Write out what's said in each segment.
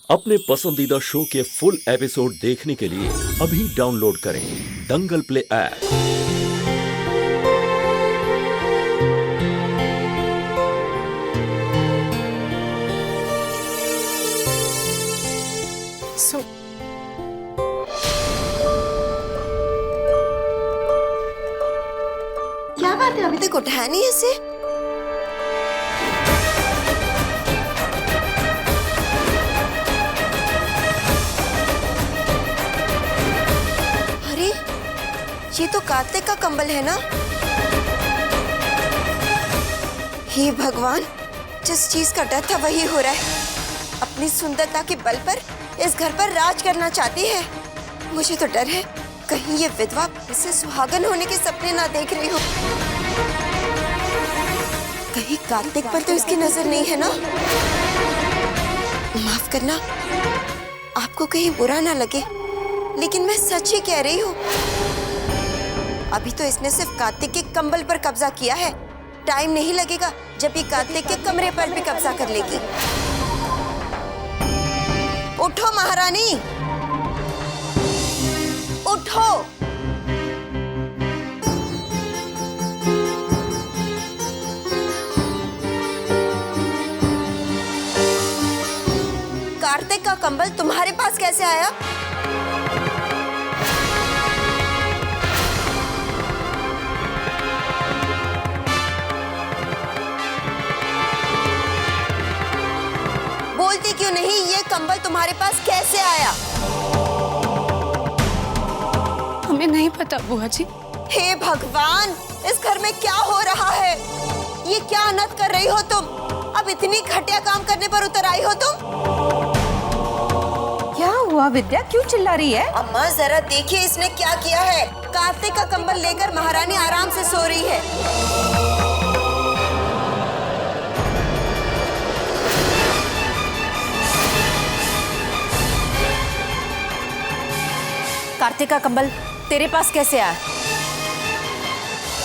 अपने पसंदीदा शो के फुल एपिसोड देखने के लिए अभी डाउनलोड करें दंगल प्ले ऐप। क्या बात है, अभी तक उठाया नहीं इसे? अरे ये तो कार्तिक का कंबल है ना? हे भगवान, जिस चीज का डर था वही हो रहा है। अपनी सुंदरता के बल पर इस घर पर राज करना चाहती है। मुझे तो डर है कहीं ये विधवा इसे सुहागन होने के सपने ना देख रही हो। कहीं कार्तिक पर तो इसकी नजर नहीं है ना? माफ करना, आपको कहीं बुरा ना लगे, लेकिन मैं सच ही कह रही हूँ। अभी तो इसने सिर्फ कार्तिक के कंबल पर कब्जा किया है। टाइम नहीं लगेगा जब ये कार्तिक के कमरे पर भी कब्जा कर लेगी। उठो महारानी, उठो। कार्तिक का कंबल तुम्हारे पास कैसे आया? बोलती क्यों नहीं? ये कंबल तुम्हारे पास कैसे आया? हमें नहीं पता बुआ जी। हे भगवान, इस घर में क्या हो रहा है? ये क्या अनर्थ कर रही हो तुम? अब इतनी घटिया काम करने पर उतर आई हो तुम? क्या हुआ विद्या, क्यों चिल्ला रही है? अम्मा जरा देखिए इसने क्या किया है। कार्तिक का कंबल लेकर महारानी आराम से सो रही है। कार्तिक का कंबल तेरे पास कैसे आया?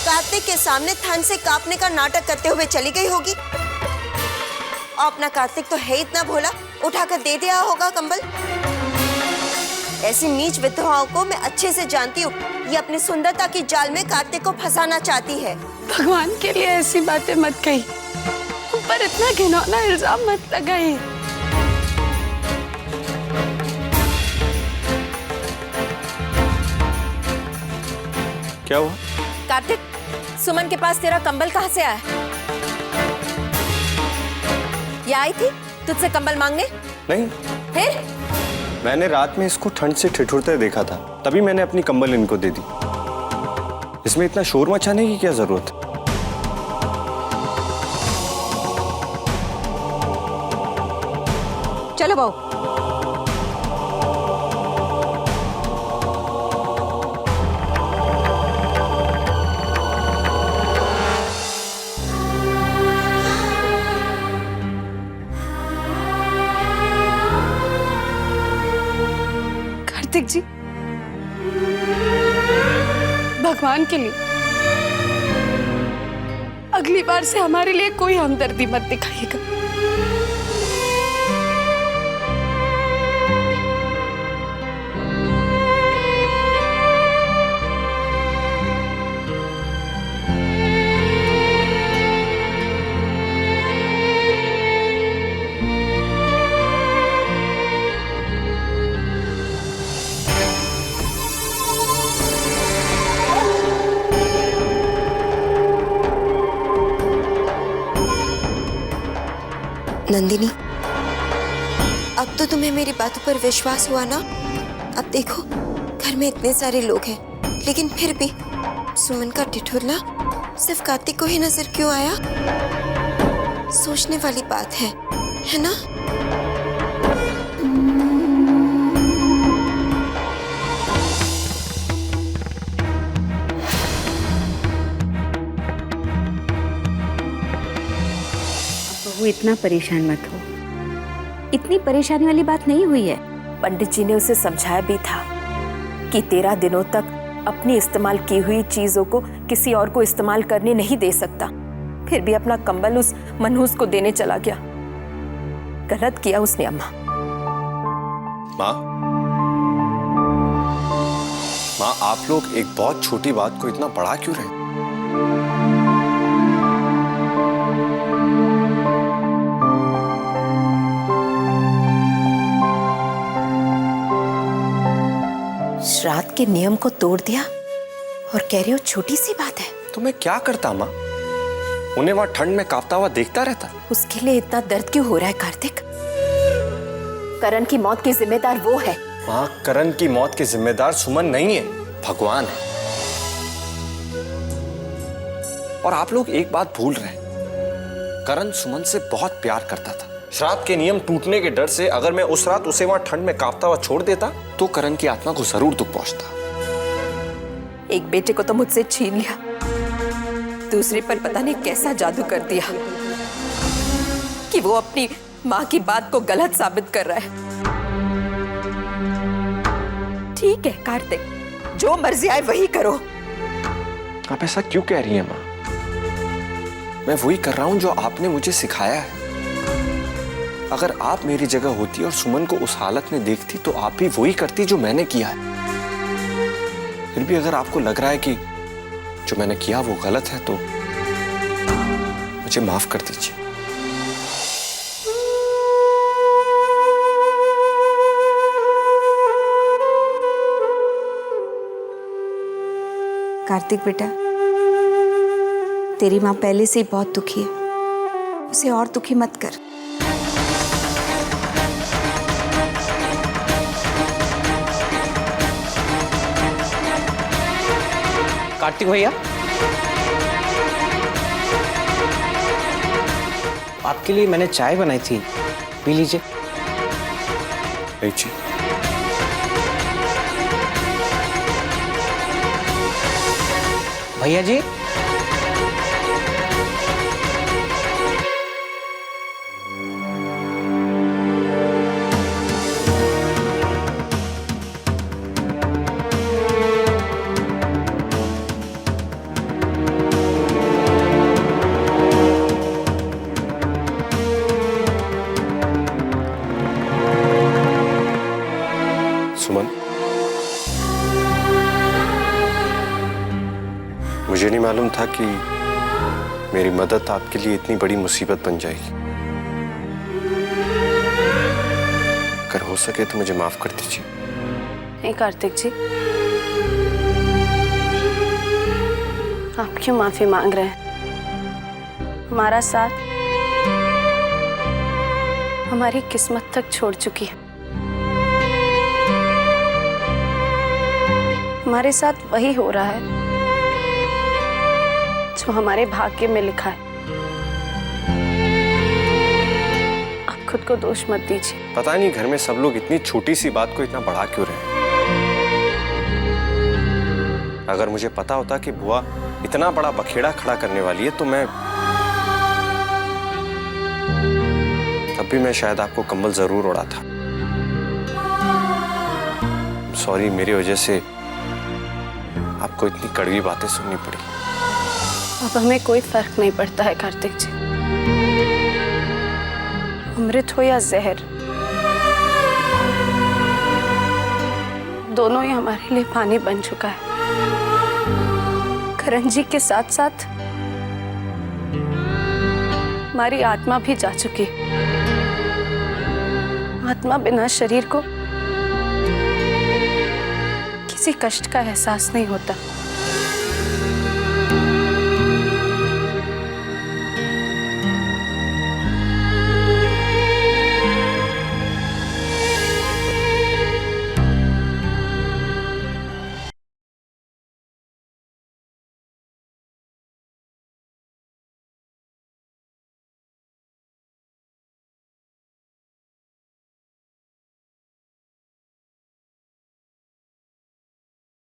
कार्तिक के सामने ठंड से कांपने का नाटक करते हुए चली गई होगी। और अपना कार्तिक तो है इतना भोला, उठाकर दे दिया होगा कंबल। ऐसी नीच विधवाओं को मैं अच्छे से जानती हूँ। ये अपनी सुंदरता की जाल में कार्तिक को फंसाना चाहती है। भगवान के लिए ऐसी बातें मत कही, उन पर इतना घिनौना इल्जाम मत लगाइए। क्या हुआ? कार्तिक, सुमन के पास तेरा कंबल कहाँ से आया? ये आई थी तुझसे कंबल मांगने? नहीं, फिर? मैंने रात में इसको ठंड से ठिठुरते देखा था, तभी मैंने अपनी कंबल इनको दे दी। इसमें इतना शोर मचाने की क्या जरूरत? चलो बहू। कार्तिक जी, भगवान के लिए अगली बार से हमारे लिए कोई हमदर्दी मत दिखाइएगा। नंदिनी, अब तो तुम्हें मेरी बातों पर विश्वास हुआ ना? अब देखो, घर में इतने सारे लोग हैं, लेकिन फिर भी सुमन का ठिठुरना सिर्फ कार्तिक को ही नजर क्यों आया? सोचने वाली बात है ना? बहू, इतना परेशान मत हो। इतनी परेशानी वाली बात नहीं हुई है। पंडित जी ने उसे समझाया भी था कि 13 दिनों तक अपनी इस्तेमाल की हुई चीजों को किसी और को इस्तेमाल करने नहीं दे सकता। फिर भी अपना कंबल उस मनहूस को देने चला गया। गलत किया उसने अम्मा। माँ, माँ आप लोग एक बहुत छोटी बात को इतना बड़ा क्यों रहे? श्राद्ध के नियम को तोड़ दिया और कह रही हो छोटी सी बात है। तो मैं क्या करता माँ? उन्हें वहां ठंड में कांपता हुआ देखता रहता। उसके लिए इतना दर्द क्यों हो रहा है कार्तिक? करण की मौत की जिम्मेदार वो है। माँ, करण की मौत के जिम्मेदार सुमन नहीं है, भगवान है। और आप लोग एक बात भूल रहे हैं, करण सुमन से बहुत प्यार करता था। श्राद्ध के नियम टूटने के डर से अगर मैं उस रात उसे वहां ठंड में कांपता हुआ छोड़ देता तो करण की आत्मा को जरूर दुख पहुंचता। एक बेटे को तो मुझसे छीन लिया, दूसरे पर पता नहीं कैसा जादू कर दिया कि वो अपनी माँ की बात को गलत साबित कर रहा है। ठीक है कार्तिक, जो मर्जी आए वही करो। आप ऐसा क्यों कह रही हैं माँ? मैं वही कर रहा हूं जो आपने मुझे सिखाया है। अगर आप मेरी जगह होती और सुमन को उस हालत में देखती तो आप भी वही करती जो मैंने किया है। फिर भी अगर आपको लग रहा है कि जो मैंने किया वो गलत है तो मुझे माफ कर दीजिए। कार्तिक बेटा, तेरी माँ पहले से ही बहुत दुखी है, उसे और दुखी मत कर। कार्तिक भैया, आपके लिए मैंने चाय बनाई थी, पी लीजिए। जी। भैया जी, सुमन, मुझे नहीं मालूम था कि मेरी मदद आपके लिए इतनी बड़ी मुसीबत बन जाएगी। अगर हो सके तो मुझे माफ कर दीजिए। नहीं कार्तिक जी, आप क्यों माफी मांग रहे हैं? हमारा साथ हमारी किस्मत तक छोड़ चुकी है। हमारे साथ वही हो रहा है जो हमारे भाग्य में लिखा है। आप खुद को दोष मत दीजिए। पता नहीं घर में सब लोग इतनी छोटी सी बात को इतना बढ़ा क्यों रहे हैं। अगर मुझे पता होता कि बुआ इतना बड़ा बखेड़ा खड़ा करने वाली है तो मैं तब भी मैं शायद आपको कंबल जरूर उड़ाता। सॉरी, मेरी वजह से आपको इतनी कड़वी बातें सुननी पड़ी। अब हमें कोई फर्क नहीं पड़ता है कार्तिक जी। अमृत हो या जहर, दोनों ही हमारे लिए पानी बन चुका है। करण जी के साथ साथ हमारी आत्मा भी जा चुकी है। आत्मा बिना शरीर को किसी कष्ट का एहसास नहीं होता।